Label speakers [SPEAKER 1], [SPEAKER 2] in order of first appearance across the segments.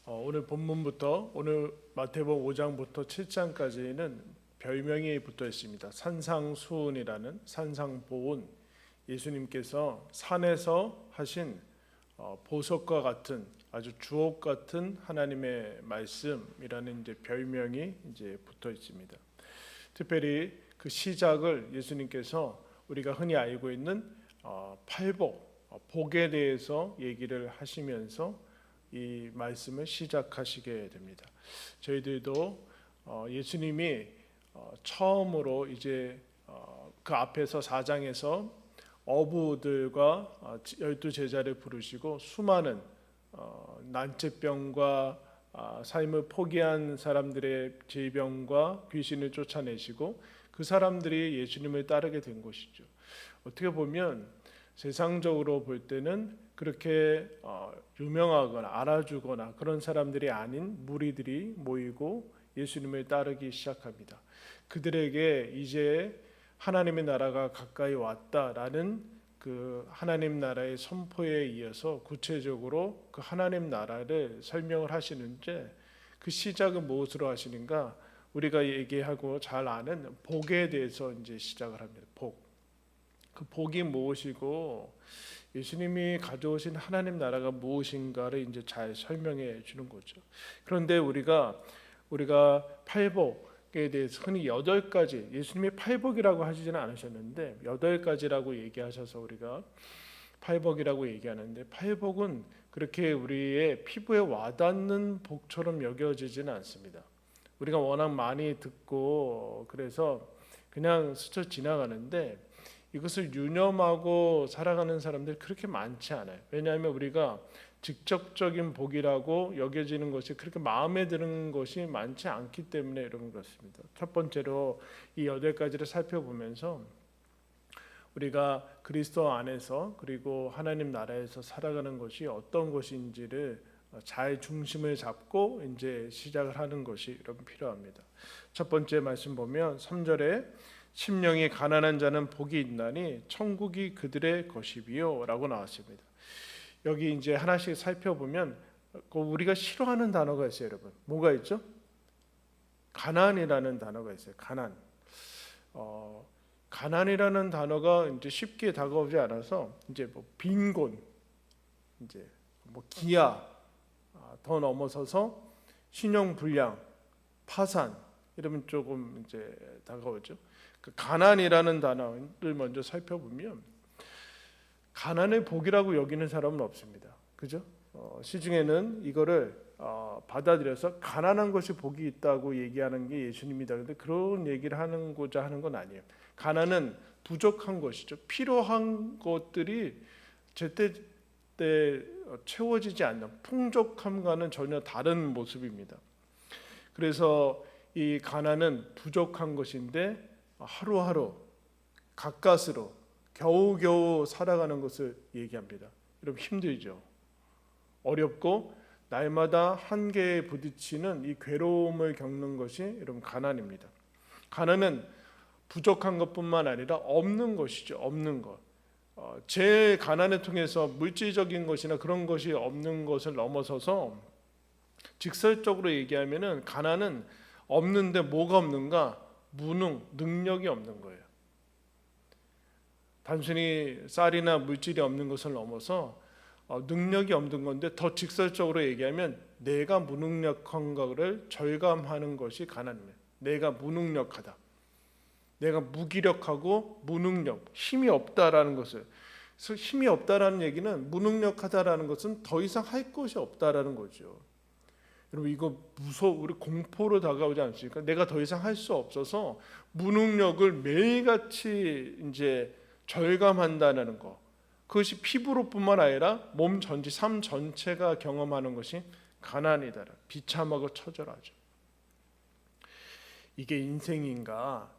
[SPEAKER 1] 오늘 본문부터 오늘 마태복음 5장부터 7장까지는 별명이 붙어 있습니다. 산상수훈이라는 산상보훈, 예수님께서 산에서 하신 보석과 같은 아주 주옥 같은 하나님의 말씀이라는 이제 별명이 이제 붙어 있습니다. 특별히 그 시작을 예수님께서 우리가 흔히 알고 있는 팔복, 복에 대해서 얘기를 하시면서 이 말씀을 시작하시게 됩니다. 저희들도 예수님이 처음으로 이제 그 앞에서 4장에서 어부들과 12제자를 부르시고 수많은 난치병과 삶을 포기한 사람들의 질병과 귀신을 쫓아내시고 그 사람들이 예수님을 따르게 된 것이죠. 어떻게 보면 세상적으로 볼 때는 그렇게 유명하거나 알아주거나 그런 사람들이 아닌 무리들이 모이고 예수님을 따르기 시작합니다. 그들에게 이제 하나님의 나라가 가까이 왔다라는 그 하나님 나라의 선포에 이어서 구체적으로 그 하나님 나라를 설명을 하시는데, 그 시작은 무엇으로 하시는가? 우리가 얘기하고 잘 아는 복에 대해서 이제 시작을 합니다. 복. 그 복이 무엇이고 예수님이 가져오신 하나님 나라가 무엇인가를 이제 잘 설명해 주는 거죠. 그런데 우리가 팔복에 대해서 흔히 8가지, 예수님이 팔복이라고 하시지는 않으셨는데 8가지라고 얘기하셔서 우리가 팔복이라고 얘기하는데, 팔복은 그렇게 우리의 피부에 와닿는 복처럼 여겨지지는 않습니다. 우리가 워낙 많이 듣고 그래서 그냥 스쳐 지나가는데 이것을 유념하고 살아가는 사람들이 그렇게 많지 않아요. 왜냐하면 우리가 직접적인 복이라고 여겨지는 것이 그렇게 마음에 드는 것이 많지 않기 때문에 이런 그렇습니다. 첫 번째로 이 8가지를 살펴보면서 우리가 그리스도 안에서 그리고 하나님 나라에서 살아가는 것이 어떤 것인지를 잘 중심을 잡고 이제 시작을 하는 것이 여러분 필요합니다. 첫 번째 말씀 보면 3절에 심령이 가난한 자는 복이 있나니 천국이 그들의 것이비요 라고 나왔습니다. 여기 이제 하나씩 살펴보면 우리가 싫어하는 단어가 있어요, 여러분. 뭐가 있죠? 가난이라는 단어가 있어요. 가난이라는 단어가 이제 쉽게 다가오지 않아서 이제 뭐 빈곤, 이제 뭐 기아, 더 넘어서서 신용불량, 파산 이러면 조금 이제 다가오죠. 그 가난이라는 단어를 먼저 살펴보면 가난을 복이라고 여기는 사람은 없습니다. 그죠? 시중에는 이거를 받아들여서 가난한 것이 복이 있다고 얘기하는 게 예수님이다. 그런데 그런 얘기를 하는고자 하는 건 아니에요. 가난은 부족한 것이죠. 필요한 것들이 제때때 채워지지 않는 풍족함과는 전혀 다른 모습입니다. 그래서 이 가난은 부족한 것인데 하루하루 가까스로 겨우겨우 살아가는 것을 얘기합니다. 여러분 힘들죠. 어렵고 날마다 한계에 부딪히는 이 괴로움을 겪는 것이 여러분 가난입니다. 가난은 부족한 것뿐만 아니라 없는 것이죠. 없는 것. 제 가난을 통해서 물질적인 것이나 그런 것이 없는 것을 넘어서서 직설적으로 얘기하면은 가난은 없는데 뭐가 없는가? 무능, 능력이 없는 거예요. 단순히 쌀이나 물질이 없는 것을 넘어서 능력이 없는 건데, 더 직설적으로 얘기하면 내가 무능력한 것을 절감하는 것이 가난입니다. 내가 무능력하다. 내가 무기력하고 무능력, 힘이 없다라는 것을. 그래서 힘이 없다라는 얘기는 무능력하다라는 것은 더 이상 할 것이 없다라는 거죠. 여러분 이거 우리 공포로 다가오지 않습니까? 내가 더 이상 할 수 없어서 무능력을 매일같이 이제 절감한다는 거. 그것이 피부로뿐만 아니라 몸 전체, 삶 전체가 경험하는 것이 가난이다. 비참하고 처절하죠. 이게 인생인가?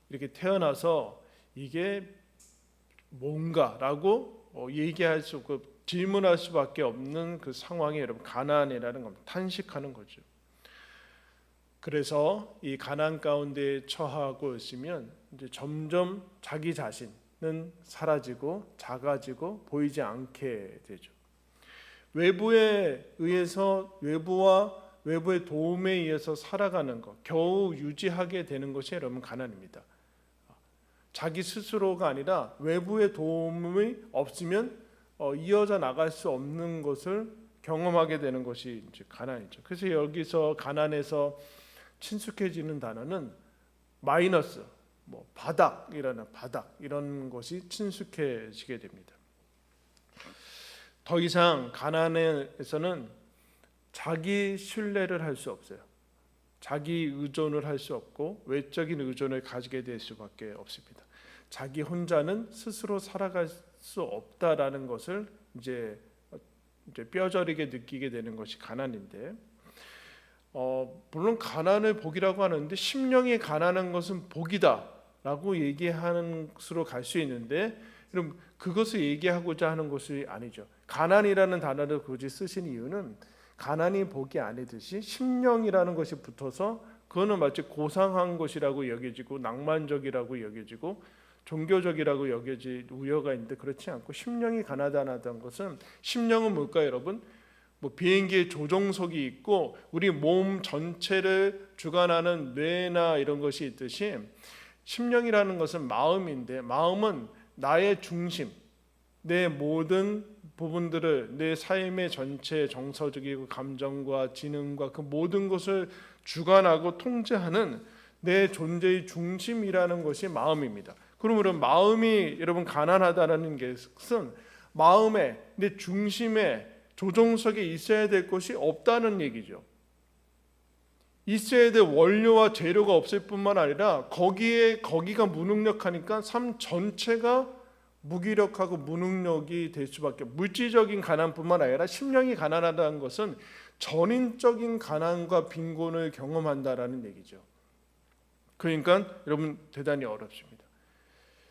[SPEAKER 1] 이렇게 태어나서 이게 뭔가라고 얘기할 수 없고 질문할 수밖에 없는 그 상황이 여러분 가난이라는 겁니다. 탄식하는 거죠. 그래서 이 가난 가운데 처하고 있으면 이제 점점 자기 자신은 사라지고 작아지고 보이지 않게 되죠. 외부에 의해서 외부의 도움에 의해서 살아가는 것, 겨우 유지하게 되는 것이 여러분 가난입니다. 자기 스스로가 아니라 외부의 도움이 없으면 이어져 나갈 수 없는 것을 경험하게 되는 것이 이제 가난이죠. 그래서 여기서 가난에서 친숙해지는 단어는 마이너스, 바닥 이런 것이 친숙해지게 됩니다. 더 이상 가난에서는 자기 신뢰를 할 수 없어요. 자기 의존을 할 수 없고 외적인 의존을 가지게 될 수밖에 없습니다. 자기 혼자는 스스로 살아갈 수 없다라는 것을 이제 뼈저리게 느끼게 되는 것이 가난인데, 물론 가난을 복이라고 하는데 심령이 가난한 것은 복이다라고 얘기하는 것으로 갈 수 있는데, 그럼 그것을 얘기하고자 하는 것이 아니죠. 가난이라는 단어를 굳이 쓰신 이유는 가난이 복이 아니듯이 심령이라는 것이 붙어서 그거는 마치 고상한 것이라고 여겨지고 낭만적이라고 여겨지고 종교적이라고 여겨질 우려가 있는데, 그렇지 않고 심령이 가난하다는 것은, 심령은 뭘까요 여러분? 비행기에 조종석이 있고 우리 몸 전체를 주관하는 뇌나 이런 것이 있듯이 심령이라는 것은 마음인데, 마음은 나의 중심, 내 모든 부분들을, 내 삶의 전체 정서적이고 감정과 지능과 그 모든 것을 주관하고 통제하는 내 존재의 중심이라는 것이 마음입니다. 그러므로 마음이 여러분 가난하다는 것은 마음에, 내 중심에, 조종석에 있어야 될 것이 없다는 얘기죠. 있어야 될 원료와 재료가 없을 뿐만 아니라 거기가 무능력하니까 삶 전체가 무기력하고 무능력이 될 수밖에. 물질적인 가난뿐만 아니라 심령이 가난하다는 것은 전인적인 가난과 빈곤을 경험한다라는 얘기죠. 그러니까 여러분 대단히 어렵습니다.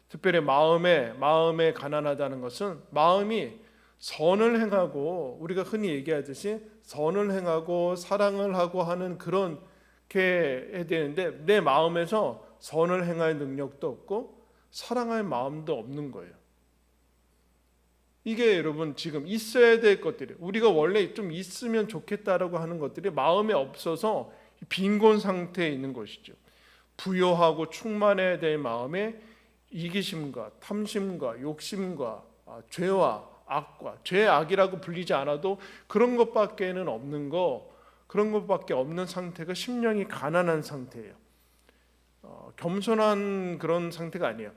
[SPEAKER 1] 특별히 마음에 가난하다는 것은 마음이 선을 행하고, 우리가 흔히 얘기하듯이 선을 행하고 사랑을 하고 하는 그렇게 해야 되는데, 내 마음에서 선을 행할 능력도 없고 사랑할 마음도 없는 거예요. 이게 여러분 지금 있어야 될 것들이, 우리가 원래 좀 있으면 좋겠다라고 하는 것들이 마음에 없어서 빈곤 상태에 있는 것이죠. 부요하고 충만해야 될 마음에 이기심과 탐심과 욕심과 죄와 악과, 죄악이라고 불리지 않아도 그런 것밖에는 없는 그런 것밖에 없는 상태가 심령이 가난한 상태예요. 겸손한 그런 상태가 아니에요.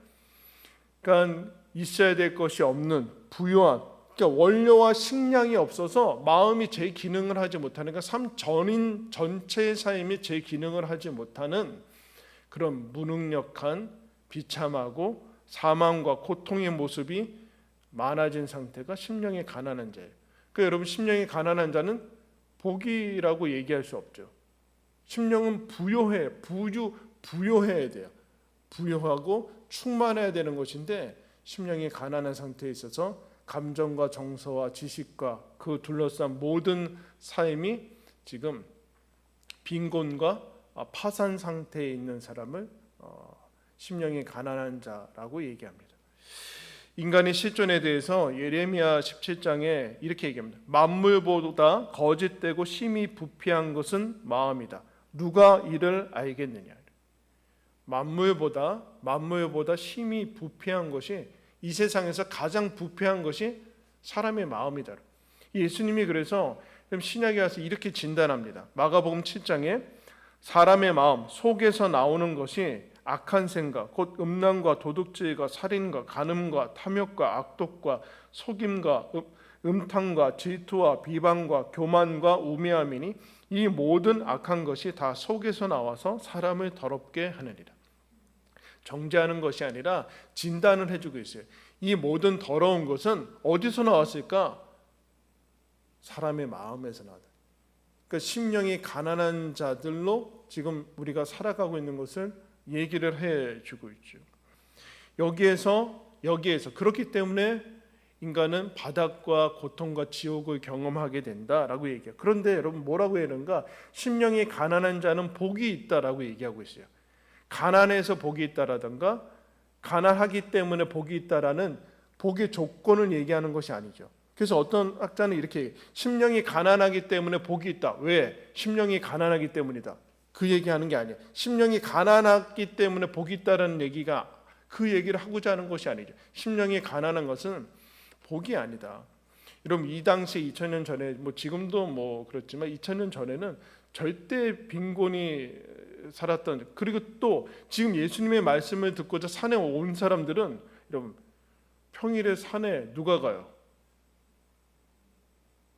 [SPEAKER 1] 그러니까 있어야 될 것이 없는 부요한, 그러니까 원료와 식량이 없어서 마음이 제 기능을 하지 못하는, 그러니까 삶 전체의 삶이 제 기능을 하지 못하는 그런 무능력한 비참하고 사망과 고통의 모습이 많아진 상태가 심령이 가난한 자예요. 그러니까 여러분 심령이 가난한 자는 복이라고 얘기할 수 없죠. 심령은 부요해야 돼요. 부요하고 충만해야 되는 것인데, 심령이 가난한 상태에 있어서 감정과 정서와 지식과 그 둘러싼 모든 삶이 지금 빈곤과 파산 상태에 있는 사람을 심령이 가난한 자라고 얘기합니다. 인간의 실존에 대해서 예레미야 17장에 이렇게 얘기합니다. 만물보다 거짓되고 심히 부패한 것은 마음이다. 누가 이를 알겠느냐. 만물보다 심히 부패한 것이, 이 세상에서 가장 부패한 것이 사람의 마음이다. 예수님이 그래서 신약에 와서 이렇게 진단합니다. 마가복음 7장에 사람의 마음 속에서 나오는 것이 악한 생각, 곧 음란과 도둑질과 살인과 간음과 탐욕과 악독과 속임과 음탕과 질투와 비방과 교만과 우매함이니 이 모든 악한 것이 다 속에서 나와서 사람을 더럽게 하느니라. 정죄하는 것이 아니라 진단을 해주고 있어요. 이 모든 더러운 것은 어디서 나왔을까? 사람의 마음에서 나왔다. 그러니까 심령이 가난한 자들로 지금 우리가 살아가고 있는 것을 얘기를 해주고 있죠. 여기에서 그렇기 때문에 인간은 바닥과 고통과 지옥을 경험하게 된다라고 얘기해요. 그런데 여러분 뭐라고 해야 되는가? 심령이 가난한 자는 복이 있다라고 얘기하고 있어요. 가난해서 복이 있다라든가 가난하기 때문에 복이 있다라는 복의 조건을 얘기하는 것이 아니죠. 그래서 어떤 학자는 이렇게 심령이 가난하기 때문에 복이 있다. 왜? 심령이 가난하기 때문이다. 그 얘기하는 게 아니에요. 심령이 가난하기 때문에 복이 있다라는 얘기가 그 얘기를 하고자 하는 것이 아니죠. 심령이 가난한 것은 복이 아니다. 여러분 이 당시 2000년 전에 뭐 지금도 뭐 그렇지만 2000년 전에는 절대 빈곤이 살았던, 그리고 또 지금 예수님의 말씀을 듣고자 산에 온 사람들은 여러분 평일에 산에 누가 가요?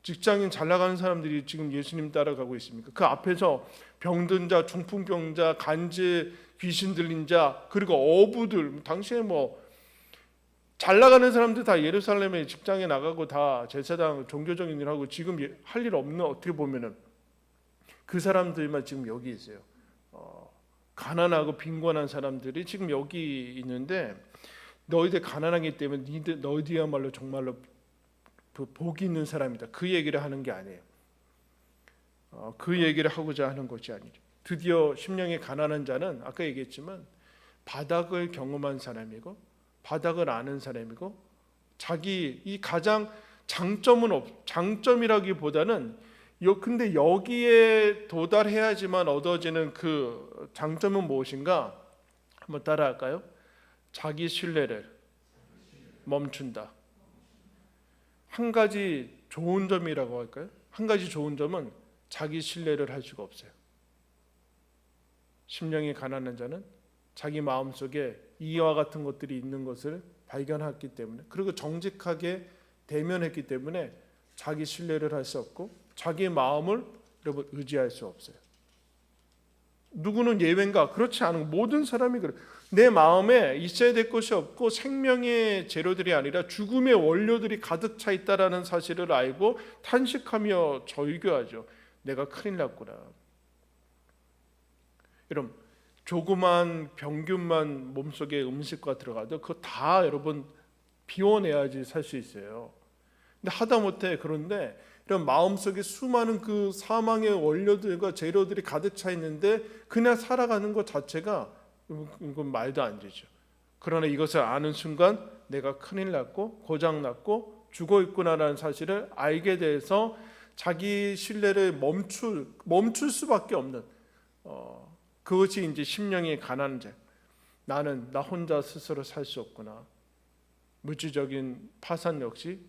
[SPEAKER 1] 직장인 잘 나가는 사람들이 지금 예수님 따라가고 있습니까? 그 앞에서 병든 자, 중풍병자, 간지, 귀신 들린 자, 그리고 어부들, 당시에 뭐 잘 나가는 사람들 다 예루살렘에 직장에 나가고 다 제사장 종교적인 일하고 지금 할 일 없는, 어떻게 보면은 그 사람들만 지금 여기 있어요. 가난하고 빈곤한 사람들이 지금 여기 있는데 너희들 가난하기 때문에 너희들이야말로 정말로 복이 있는 사람이다. 그 얘기를 하는 게 아니에요. 그 얘기를 하고자 하는 것이 아니죠. 드디어 심령이 가난한 자는 아까 얘기했지만 바닥을 경험한 사람이고 바닥을 아는 사람이고, 자기 이 가장 장점이라기보다는 근데 여기에 도달해야지만 얻어지는 그 장점은 무엇인가? 한번 따라할까요? 자기 신뢰를 멈춘다. 한 가지 좋은 점이라고 할까요? 한 가지 좋은 점은 자기 신뢰를 할 수가 없어요. 심령이 가난한 자는 자기 마음속에 이와 같은 것들이 있는 것을 발견했기 때문에, 그리고 정직하게 대면했기 때문에 자기 신뢰를 할 수 없고 자기 마음을 여러분 의지할 수 없어요. 누구는 예외인가? 그렇지 않은 모든 사람이 그래. 내 마음에 있어야 될 것이 없고 생명의 재료들이 아니라 죽음의 원료들이 가득 차 있다라는 사실을 알고 탄식하며 절규하죠. 내가 큰일 났구나. 여러분 조그만 병균만 몸속에 음식과 들어가도 그거 다 여러분 비워내야지 살 수 있어요. 근데 하다못해 그런데 이런 마음속에 수많은 그 사망의 원료들과 재료들이 가득 차 있는데 그냥 살아가는 것 자체가 이건 말도 안 되죠. 그러나 이것을 아는 순간 내가 큰일 났고 고장 났고 죽어 있구나라는 사실을 알게 돼서 자기 신뢰를 멈출 수밖에 없는 그것이 이제 심령이 가난한 자. 나는 나 혼자 스스로 살 수 없구나. 물질적인 파산 역시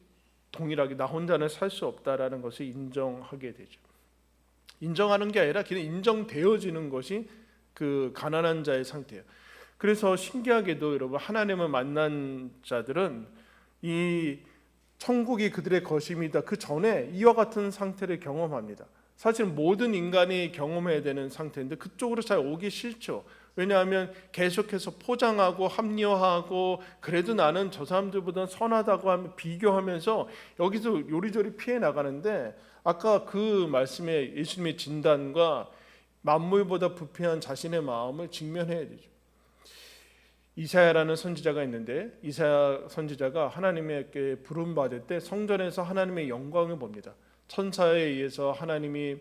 [SPEAKER 1] 동일하게 나 혼자는 살 수 없다라는 것을 인정하게 되죠. 인정하는 게 아니라 그냥 인정되어지는 것이 그 가난한 자의 상태예요. 그래서 신기하게도 여러분 하나님을 만난 자들은 이 천국이 그들의 것입니다. 그 전에 이와 같은 상태를 경험합니다. 사실 모든 인간이 경험해야 되는 상태인데 그쪽으로 잘 오기 싫죠. 왜냐하면 계속해서 포장하고 합리화하고 그래도 나는 저 사람들보다 선하다고 하면 비교하면서 여기서 요리조리 피해 나가는데, 아까 그 말씀에 예수님의 진단과 만물보다 부패한 자신의 마음을 직면해야 되죠. 이사야라는 선지자가 있는데 이사야 선지자가 하나님에게 부름받을 때 성전에서 하나님의 영광을 봅니다. 천사에 의해서 하나님이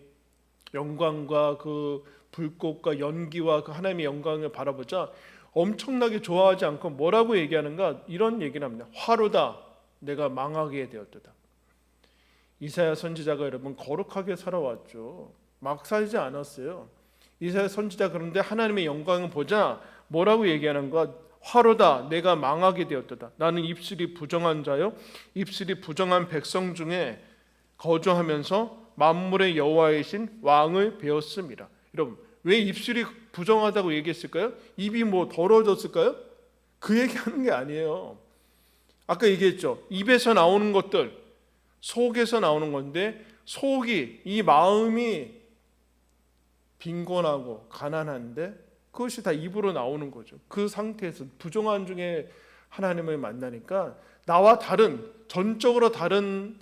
[SPEAKER 1] 영광과 그 불꽃과 연기와 그 하나님의 영광을 바라보자 엄청나게 좋아하지 않고 뭐라고 얘기하는가? 이런 얘기를 합니다. 화로다 내가 망하게 되었도다. 이사야 선지자가 여러분 거룩하게 살아왔죠. 막 살지 않았어요. 이사야 선지자 그런데 하나님의 영광을 보자 뭐라고 얘기하는가? 화로다 내가 망하게 되었도다. 나는 입술이 부정한 자요 입술이 부정한 백성 중에 거주하면서 만물의 여호와이신 왕을 배웠습니다. 여러분 왜 입술이 부정하다고 얘기했을까요? 입이 뭐 더러워졌을까요? 그 얘기하는 게 아니에요. 아까 얘기했죠. 입에서 나오는 것들 속에서 나오는 건데, 속이 이 마음이 빈곤하고 가난한데 그것이 다 입으로 나오는 거죠. 그 상태에서 부정한 중에 하나님을 만나니까 나와 다른, 전적으로 다른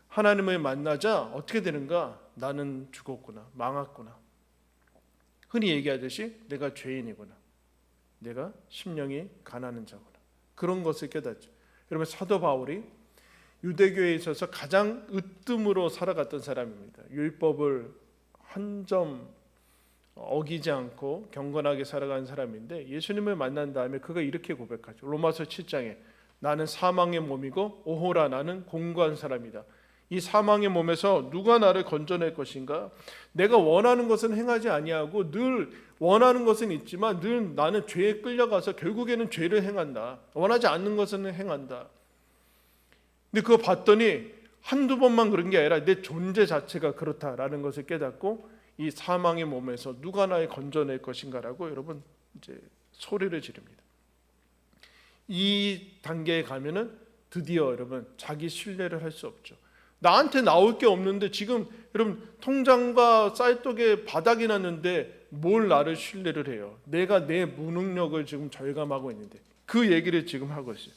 [SPEAKER 1] 하나님을 만나자 어떻게 되는가? 나는 죽었구나, 망했구나. 흔히 얘기하듯이 내가 죄인이구나, 내가 심령이 가난한 자구나, 그런 것을 깨닫죠. 여러분 사도 바울이 유대교에 있어서 가장 으뜸으로 살아갔던 사람입니다. 율법을 한 점 어기지 않고 경건하게 살아간 사람인데 예수님을 만난 다음에 그가 이렇게 고백하죠. 로마서 7장에 나는 사망의 몸이고 오호라 나는 공고한 사람이다. 이 사망의 몸에서 누가 나를 건져낼 것인가? 내가 원하는 것은 행하지 아니하고 늘 원하는 것은 있지만 늘 나는 죄에 끌려가서 결국에는 죄를 행한다. 원하지 않는 것은 행한다. 근데 그거 봤더니 한두 번만 그런 게 아니라 내 존재 자체가 그렇다라는 것을 깨닫고 이 사망의 몸에서 누가 나를 건져낼 것인가라고 여러분 이제 소리를 지릅니다. 이 단계에 가면은 드디어 여러분 자기 신뢰를 할 수 없죠. 나한테 나올 게 없는데 지금 여러분 통장과 쌀떡에 바닥이 났는데 뭘 나를 신뢰를 해요. 내가 내 무능력을 지금 절감하고 있는데 그 얘기를 지금 하고 있어요.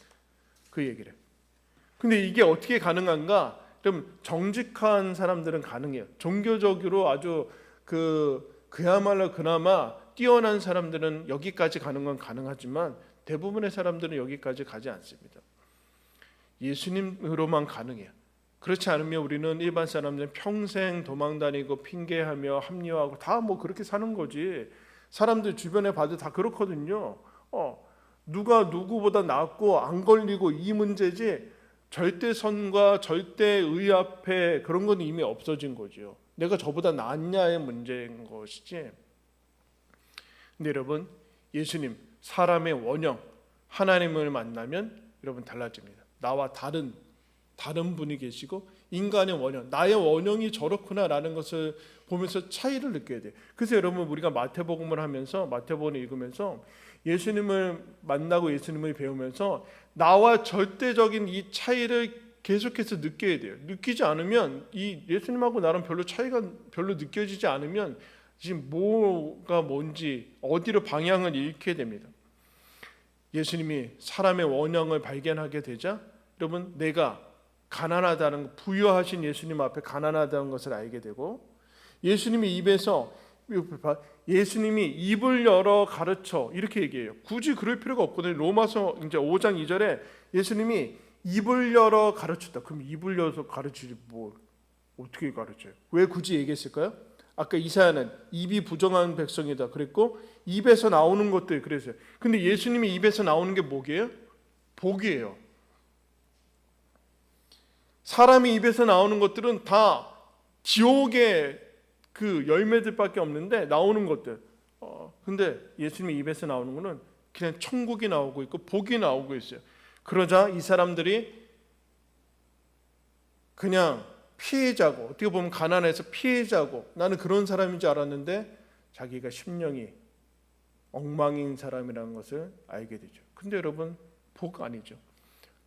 [SPEAKER 1] 그 얘기를. 근데 이게 어떻게 가능한가? 그럼 정직한 사람들은 가능해요. 종교적으로 아주 그야말로 그나마 뛰어난 사람들은 여기까지 가는 건 가능하지만 대부분의 사람들은 여기까지 가지 않습니다. 예수님으로만 가능해요. 그렇지 않으면 우리는 일반 사람들은 평생 도망다니고 핑계하며 합리화하고 다 뭐 그렇게 사는 거지. 사람들 주변에 봐도 다 그렇거든요. 누가 누구보다 낫고 안 걸리고 이 문제지 절대선과 절대의 앞에 그런 건 이미 없어진 거죠. 내가 저보다 낫냐의 문제인 것이지. 근데 여러분 예수님 사람의 원형 하나님을 만나면 여러분 달라집니다. 나와 다른 분이 계시고 인간의 원형, 나의 원형이 저렇구나라는 것을 보면서 차이를 느껴야 돼요. 그래서 여러분 우리가 마태복음을 하면서 마태복음을 읽으면서 예수님을 만나고 예수님을 배우면서 나와 절대적인 이 차이를 계속해서 느껴야 돼요. 느끼지 않으면 이 예수님하고 나랑 별로 차이가 별로 느껴지지 않으면 지금 뭐가 뭔지 어디로 방향을 잃게 됩니다. 예수님이 사람의 원형을 발견하게 되자 여러분 내가 가난하다는 부유하신 예수님 앞에 가난하다는 것을 알게 되고 예수님이 입을 열어 가르쳐 이렇게 얘기해요. 굳이 그럴 필요가 없거든요. 로마서 이제 5장 2절에 예수님이 입을 열어 가르쳤다. 그럼 입을 열어서 가르치지 뭐 어떻게 가르쳐요? 왜 굳이 얘기했을까요? 아까 이사야는 입이 부정한 백성이다 그랬고 입에서 나오는 것들 그랬어요. 근데 예수님이 입에서 나오는 게 뭐게요? 복이에요. 사람이 입에서 나오는 것들은 다 지옥의 그 열매들밖에 없는데 나오는 것들. 근데 예수님의 입에서 나오는 거는 그냥 천국이 나오고 있고 복이 나오고 있어요. 그러자 이 사람들이 그냥 피해자고 어떻게 보면 가난해서 피해자고 나는 그런 사람인 줄 알았는데 자기가 심령이 엉망인 사람이라는 것을 알게 되죠. 근데 여러분 복 아니죠.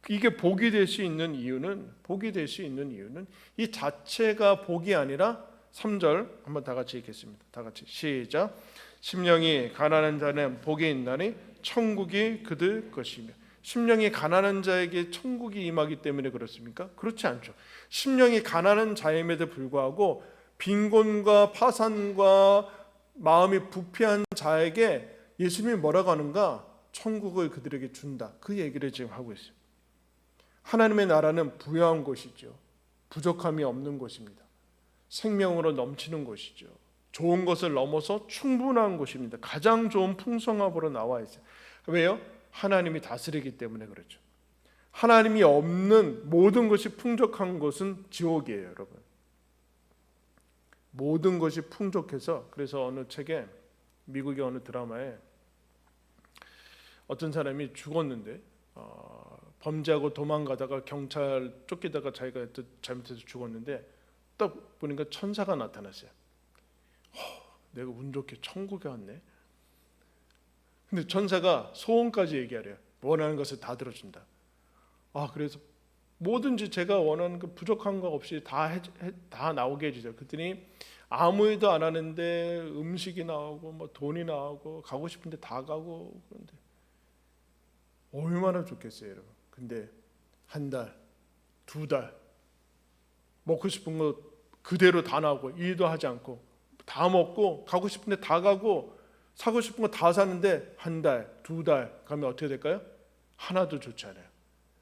[SPEAKER 1] 이게 복이 될 수 있는 이유는 이 자체가 복이 아니라 3절 한번 다 같이 읽겠습니다. 다 같이 시작. 심령이 가난한 자는 복이 있나니 천국이 그들 것이며. 심령이 가난한 자에게 천국이 임하기 때문에 그렇습니까? 그렇지 않죠. 심령이 가난한 자임에도 불구하고 빈곤과 파산과 마음이 부패한 자에게 예수님이 뭐라고 하는가? 천국을 그들에게 준다. 그 얘기를 지금 하고 있어요. 하나님의 나라는 부유한 곳이죠. 부족함이 없는 곳입니다. 생명으로 넘치는 곳이죠. 좋은 것을 넘어서 충분한 곳입니다. 가장 좋은 풍성함으로 나와 있어요. 왜요? 하나님이 다스리기 때문에 그렇죠. 하나님이 없는 모든 것이 풍족한 곳은 지옥이에요, 여러분. 모든 것이 풍족해서 그래서 어느 책에 미국의 어느 드라마에 어떤 사람이 죽었는데 범죄하고 도망가다가 경찰 쫓기다가 자기가 잘못해서 죽었는데 딱 보니까 천사가 나타났어요. 내가 운 좋게 천국에 왔네. 근데 천사가 소원까지 얘기하래요. 원하는 것을 다 들어준다. 그래서 뭐든지 제가 원하는 그 부족한 거 없이 다 나오게 해주세요. 그랬더니 아무 일도 안 하는데 음식이 나오고 뭐 돈이 나오고 가고 싶은데 다 가고 그런데 얼마나 좋겠어요, 여러분. 근데 한 달, 두 달 먹고 싶은 거 그대로 다 나오고 일도 하지 않고 다 먹고 가고 싶은데 다 가고 사고 싶은 거 다 사는데 한 달, 두 달 가면 어떻게 될까요? 하나도 좋지 않아요.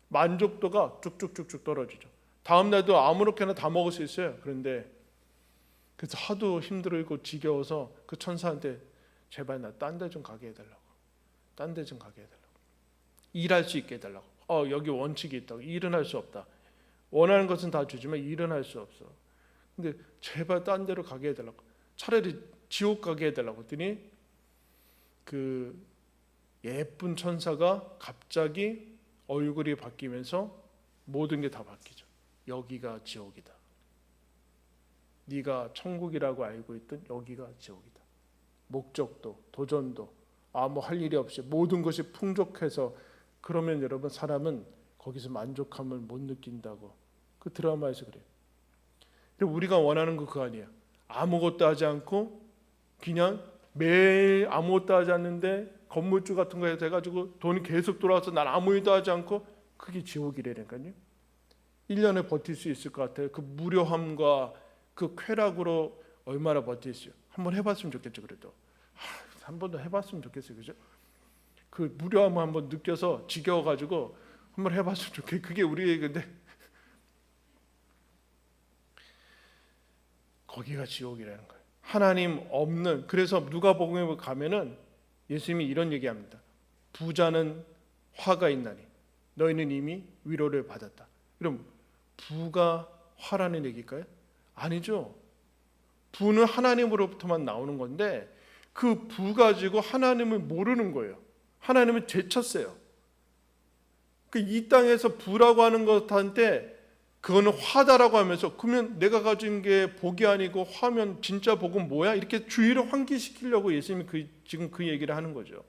[SPEAKER 1] 만족도가 쭉쭉쭉쭉 떨어지죠. 다음 날도 아무렇게나 다 먹을 수 있어요. 그런데 그래서 하도 힘들고 지겨워서 그 천사한테 제발 나 딴 데 좀 가게 해달라고. 딴 데 좀 가게 해달라고. 일할 수 있게 해달라고. 여기 원칙이 있다고. 일은 할 수 없다. 원하는 것은 다 주지만 일은 할 수 없어. 근데 제발 딴 데로 가게 해달라고. 차라리 지옥 가게 해달라고 했더니 그 예쁜 천사가 갑자기 얼굴이 바뀌면서 모든 게 다 바뀌죠. 여기가 지옥이다. 네가 천국이라고 알고 있던 여기가 지옥이다. 목적도 도전도 아무 할 일이 없이 모든 것이 풍족해서, 그러면 여러분 사람은 거기서 만족함을 못 느낀다고. 그 드라마에서 그래요. 그리고 우리가 원하는 거 그거 아니야. 아무것도 하지 않고 그냥 매일 아무것도 하지 않는데 건물주 같은 거 해가지고 돈이 계속 돌아와서 난 아무 일도 하지 않고, 그게 지옥이라니까요. 1년을 버틸 수 있을 것 같아요. 그 무료함과 그 쾌락으로 얼마나 버틸 수 있어요. 한번 해봤으면 좋겠죠. 그래도 한 번 더 해봤으면 좋겠어요. 그죠? 그 무료함을 한번 느껴서 지겨워가지고 한번 해봤으면 좋겠어요. 그게 우리의 근데 거기가 지옥이라는 거예요. 하나님 없는. 그래서 누가복음에 가면은 예수님이 이런 얘기합니다. 부자는 화가 있나니 너희는 이미 위로를 받았다. 그럼 부가 화라는 얘기일까요? 아니죠. 부는 하나님으로부터만 나오는 건데 그 부 가지고 하나님을 모르는 거예요. 하나님을 제쳤어요. 이 땅에서 부라고 하는 것한테 그거는 화다라고 하면서, 그러면 내가 가진 게 복이 아니고 화면 진짜 복은 뭐야? 이렇게 주의를 환기시키려고 예수님이 지금 그 얘기를 하는 거죠.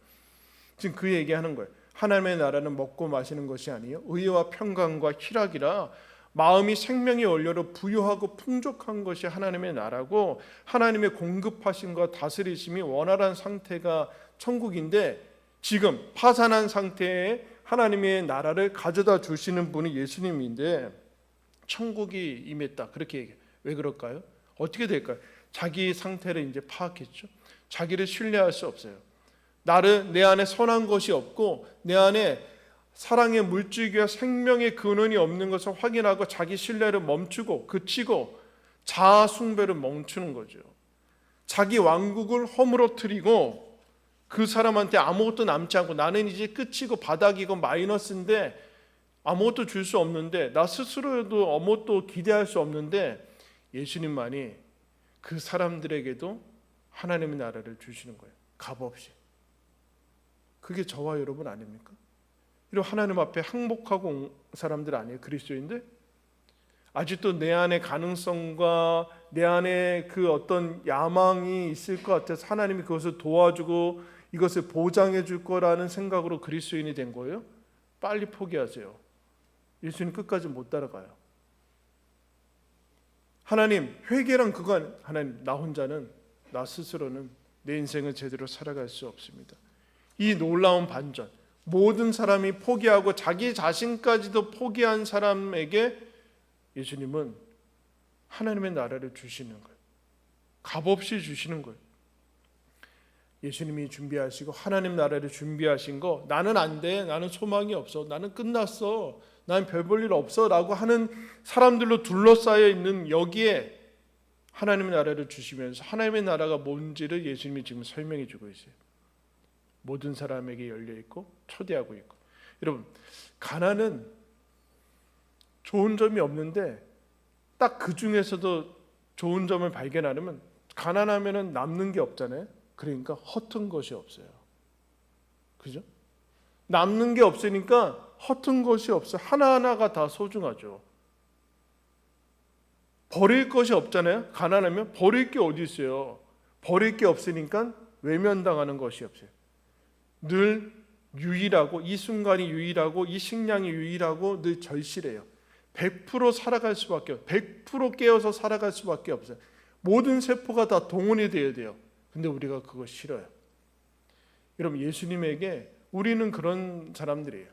[SPEAKER 1] 지금 그 얘기하는 거예요. 하나님의 나라는 먹고 마시는 것이 아니요 의와 평강과 희락이라, 마음이 생명의 원료로 부유하고 풍족한 것이 하나님의 나라고, 하나님의 공급하심과 다스리심이 원활한 상태가 천국인데, 지금 파산한 상태에 하나님의 나라를 가져다 주시는 분이 예수님인데 천국이 임했다 그렇게 얘기해요. 왜 그럴까요? 어떻게 될까요? 자기 상태를 이제 파악했죠. 자기를 신뢰할 수 없어요. 내 안에 선한 것이 없고 내 안에 사랑의 물줄기와 생명의 근원이 없는 것을 확인하고 자기 신뢰를 멈추고 그치고 자아 숭배를 멈추는 거죠. 자기 왕국을 허물어뜨리고 그 사람한테 아무것도 남지 않고 나는 이제 끝이고 바닥이고 마이너스인데 아무것도 줄 수 없는데, 나 스스로도 아무것도 기대할 수 없는데 예수님만이 그 사람들에게도 하나님의 나라를 주시는 거예요. 값없이. 그게 저와 여러분 아닙니까? 이런 하나님 앞에 항복하고 온 사람들 아니에요? 그리스도인들? 아직도 내 안에 가능성과 내 안에 그 어떤 야망이 있을 것 같아서 하나님이 그것을 도와주고 이것을 보장해 줄 거라는 생각으로 그리스도인이 된 거예요? 빨리 포기하세요. 예수님 끝까지 못 따라가요. 하나님, 회개란 그건 하나님, 나 스스로는 내 인생을 제대로 살아갈 수 없습니다. 이 놀라운 반전, 모든 사람이 포기하고 자기 자신까지도 포기한 사람에게 예수님은 하나님의 나라를 주시는 거예요. 값없이 주시는 거예요. 예수님이 준비하시고 하나님 나라를 준비하신 거, 나는 안 돼, 나는 소망이 없어, 나는 끝났어, 난 별 볼 일 없어 라고 하는 사람들로 둘러싸여 있는 여기에 하나님의 나라를 주시면서 하나님의 나라가 뭔지를 예수님이 지금 설명해 주고 있어요. 모든 사람에게 열려 있고 초대하고 있고. 여러분, 가난은 좋은 점이 없는데 딱 그 중에서도 좋은 점을 발견하려면, 가난하면은 남는 게 없잖아요. 그러니까 허튼 것이 없어요. 그죠? 남는 게 없으니까 허튼 것이 없어요. 하나하나가 다 소중하죠. 버릴 것이 없잖아요. 가난하면 버릴 게 어디 있어요. 버릴 게 없으니까 외면당하는 것이 없어요. 늘 유일하고, 이 순간이 유일하고, 이 식량이 유일하고 늘 절실해요. 100% 살아갈 수밖에 없어요. 100% 깨어서 살아갈 수밖에 없어요. 모든 세포가 다 동원이 되어야 돼요. 근데 우리가 그거 싫어요. 여러분, 예수님에게 우리는 그런 사람들이에요.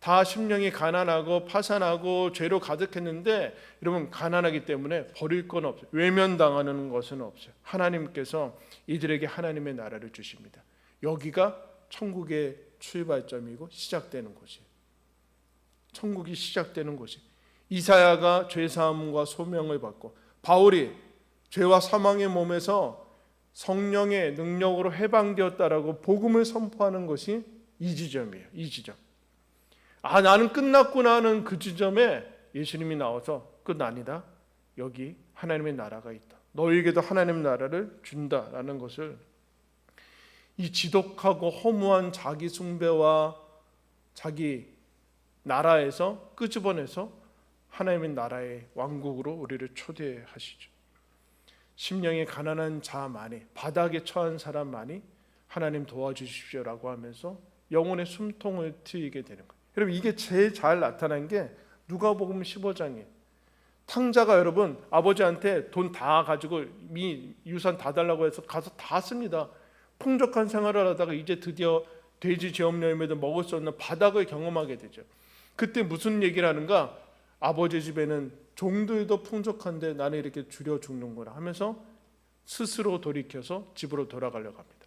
[SPEAKER 1] 다 심령이 가난하고 파산하고 죄로 가득했는데, 여러분, 가난하기 때문에 버릴 건 없어요. 외면당하는 것은 없어요. 하나님께서 이들에게 하나님의 나라를 주십니다. 여기가 천국의 출발점이고 시작되는 곳이에요. 천국이 시작되는 곳이. 이사야가 죄사함과 소명을 받고 바울이 죄와 사망의 몸에서 성령의 능력으로 해방되었다라고 복음을 선포하는 것이 이 지점이에요. 이 지점. 나는 끝났구나 하는 그 지점에 예수님이 나와서 끝 아니다. 여기 하나님의 나라가 있다. 너에게도 하나님의 나라를 준다라는 것을, 이 지독하고 허무한 자기 숭배와 자기 나라에서 끄집어내서 하나님의 나라의 왕국으로 우리를 초대하시죠. 심령이 가난한 자만이, 바닥에 처한 사람만이 하나님 도와주십시오라고 하면서 영혼의 숨통을 트이게 되는 거예요. 여러분, 이게 제일 잘 나타난 게 누가복음 15장이에요. 탕자가 여러분 아버지한테 돈 다 가지고 유산 다 달라고 해서 가서 다 씁니다. 풍족한 생활을 하다가 이제 드디어 돼지 제업열매도 먹을 수 없는 바닥을 경험하게 되죠. 그때 무슨 얘기를 하는가? 아버지 집에는 종들도 풍족한데 나는 이렇게 줄여 죽는구나 하면서 스스로 돌이켜서 집으로 돌아가려고 합니다.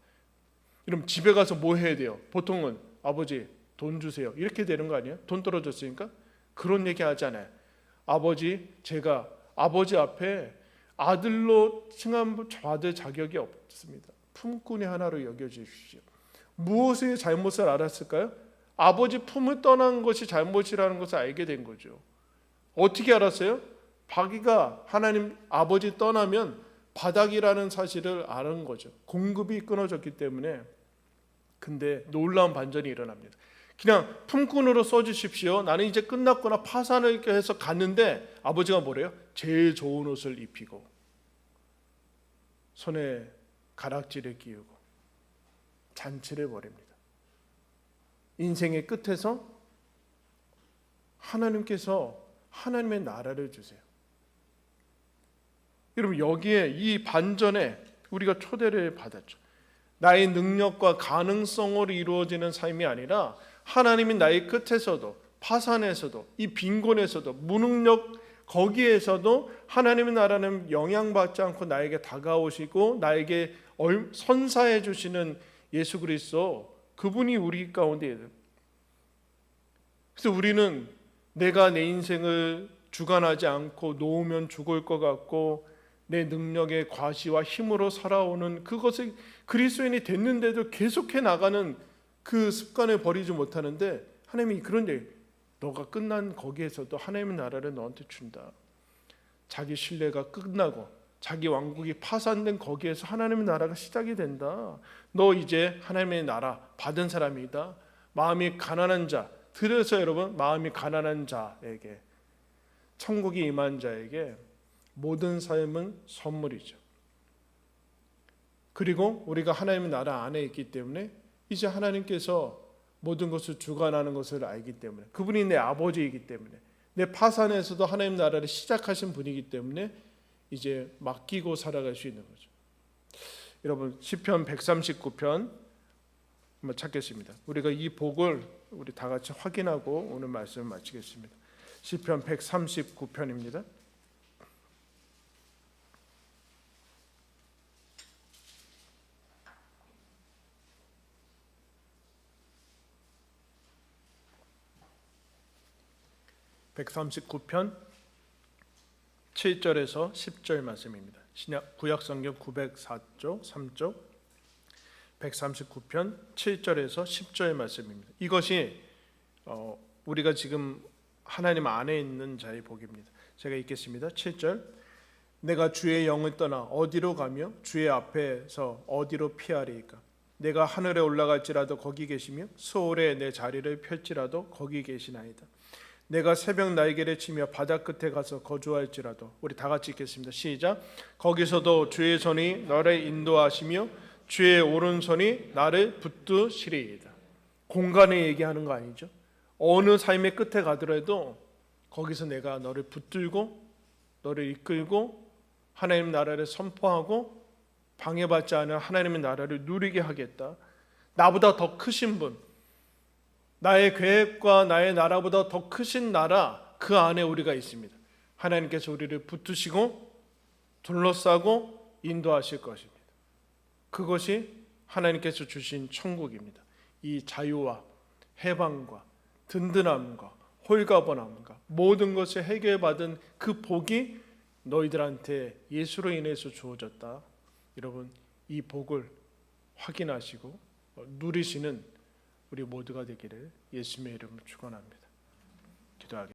[SPEAKER 1] 그럼 집에 가서 뭐 해야 돼요? 보통은 아버지 돈 주세요 이렇게 되는 거 아니에요? 돈 떨어졌으니까. 그런 얘기 하지 않아요. 아버지, 제가 아버지 앞에 아들로 칭함받을 자격이 없습니다. 품꾼이 하나로 여겨주십시오. 무엇의 잘못을 알았을까요? 아버지 품을 떠난 것이 잘못이라는 것을 알게 된 거죠. 어떻게 알았어요? 자기가 하나님 아버지 떠나면 바닥이라는 사실을 아는 거죠. 공급이 끊어졌기 때문에. 근데 놀라운 반전이 일어납니다. 그냥 품꾼으로 써주십시오. 나는 이제 끝났구나 파산을 해서 갔는데 아버지가 뭐래요? 제일 좋은 옷을 입히고 손에 가락지를 끼우고 잔치를 벌입니다. 인생의 끝에서 하나님께서 하나님의 나라를 주세요. 여러분, 여기에 이 반전에 우리가 초대를 받았죠. 나의 능력과 가능성으로 이루어지는 삶이 아니라 하나님이 나의 끝에서도, 파산에서도, 이 빈곤에서도, 무능력 거기에서도 하나님의 나라는 영향받지 않고 나에게 다가오시고 나에게 선사해 주시는 예수 그리스도, 그분이 우리 가운데 있어요. 그래서 우리는 내가 내 인생을 주관하지 않고 놓으면 죽을 것 같고 내 능력의 과시와 힘으로 살아오는 그것을 그리스도인이 됐는데도 계속해 나가는 그 습관을 버리지 못하는데, 하나님이 그런 얘기, 너가 끝난 거기에서도 하나님의 나라를 너한테 준다. 자기 신뢰가 끝나고 자기 왕국이 파산된 거기에서 하나님의 나라가 시작이 된다. 너 이제 하나님의 나라 받은 사람이다. 마음이 가난한 자, 그래서 여러분, 마음이 가난한 자에게, 천국이 임한 자에게 모든 삶은 선물이죠. 그리고 우리가 하나님의 나라 안에 있기 때문에 이제 하나님께서 모든 것을 주관하는 것을 알기 때문에, 그분이 내 아버지이기 때문에, 내 파산에서도 하나님 나라를 시작하신 분이기 때문에 이제 맡기고 살아갈 수 있는 거죠. 여러분, 시편 139편 한번 찾겠습니다. 우리가 이 복을 우리 다 같이 확인하고 오늘 말씀을 마치겠습니다. 시편 139편입니다. (139편) 7절에서 10절 말씀입니다. 신약 구약 성경 904쪽 3쪽 139편 7절에서 10절 말씀입니다. 이것이 우리가 지금 하나님 안에 있는 자의 복입니다. 제가 읽겠습니다. 7절. 내가 주의 영을 떠나 어디로 가며 주의 앞에서 어디로 피하리이까? 내가 하늘에 올라갈지라도 거기 계시며 수월에 내 자리를 펼지라도 거기 계시나이다. 내가 새벽 날개를 치며 바다 끝에 가서 거주할지라도, 우리 다 같이 읽겠습니다. 시작. 거기서도 주의 손이 너를 인도하시며 주의 오른손이 나를 붙드시리이다. 공간에 얘기하는 거 아니죠? 어느 삶의 끝에 가더라도 거기서 내가 너를 붙들고 너를 이끌고 하나님 나라를 선포하고 방해받지 않은 하나님의 나라를 누리게 하겠다. 나보다 더 크신 분, 나의 계획과 나의 나라보다 더 크신 나라, 그 안에 우리가 있습니다. 하나님께서 우리를 붙드시고 둘러싸고 인도하실 것입니다. 그것이 하나님께서 주신 천국입니다. 이 자유와 해방과 든든함과 홀가분함과 모든 것을 해결받은 그 복이 너희들한테 예수로 인해서 주어졌다. 여러분, 이 복을 확인하시고 누리시는 우리 모두가 되기를 예수님의 이름으로 축원합니다. 기도하겠습니다.